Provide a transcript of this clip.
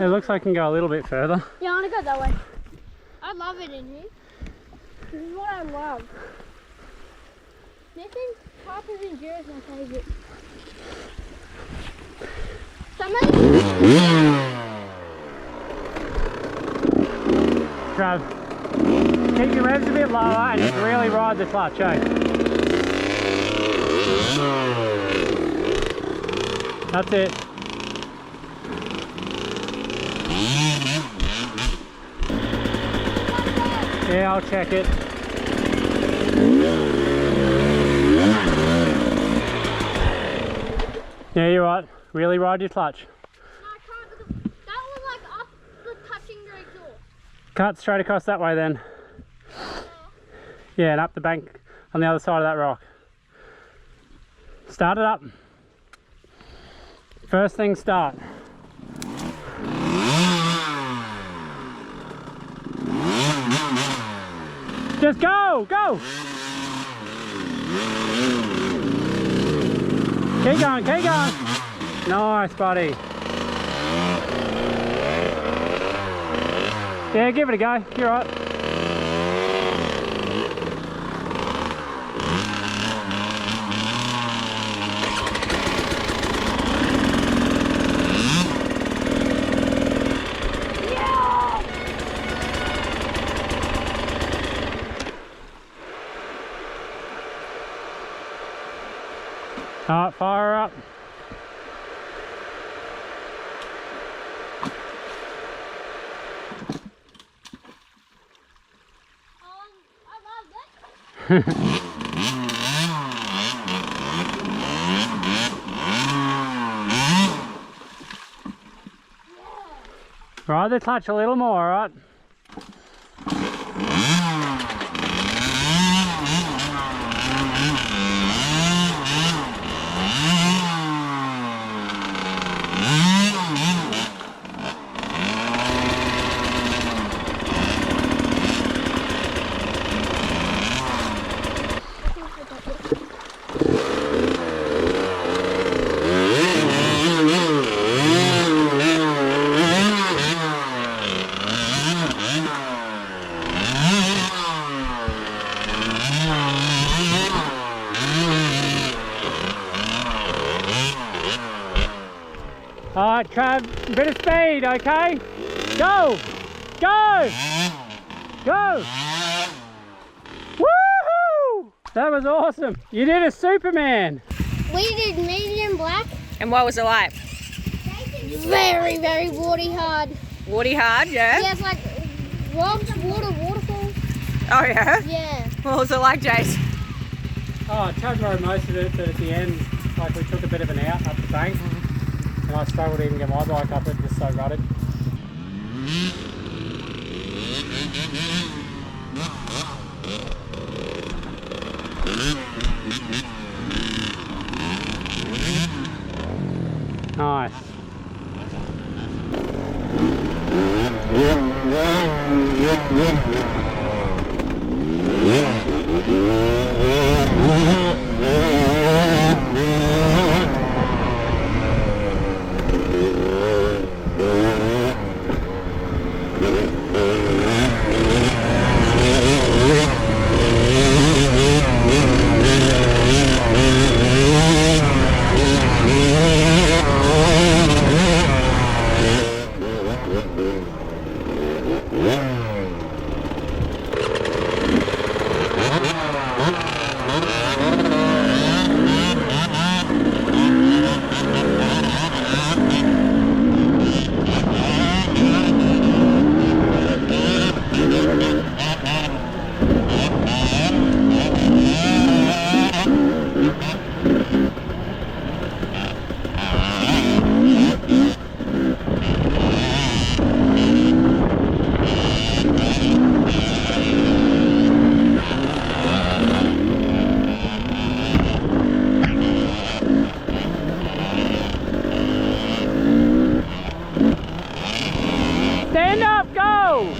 It looks like I can go a little bit further. Yeah, I want to go that way. I love it in here. This is what I love. This type of Enduro is my favourite. Trav, keep your revs a bit lower and just really ride the clutch, eh? That's it. Yeah, I'll check it. Yeah, you're right. Really ride your clutch. No, I can't. That was like up the touching the exhaust. Cut straight across that way then. Yeah, and up the bank on the other side of that rock. Start it up. First thing, start. Just go, go. Keep going, keep going. Nice, buddy. Yeah, give it a go. You're right. Alright, fire her up. I love it. Ride the clutch a little more, alright? Alright, Trav, bit of speed, okay? Go! Go! Go! Woohoo! That was awesome. You did a Superman. We did medium black. And what was it like? Very, very watery hard. Watery hard, yeah? Yeah, it's like rocks, waterfalls. Oh yeah? Yeah. What was it like, Jace? Oh, Trav rode most of it, but at the end, like we took a bit of an out up the bank. And I struggled to even get my bike up it, just so rutted. Nice. Stand up, go!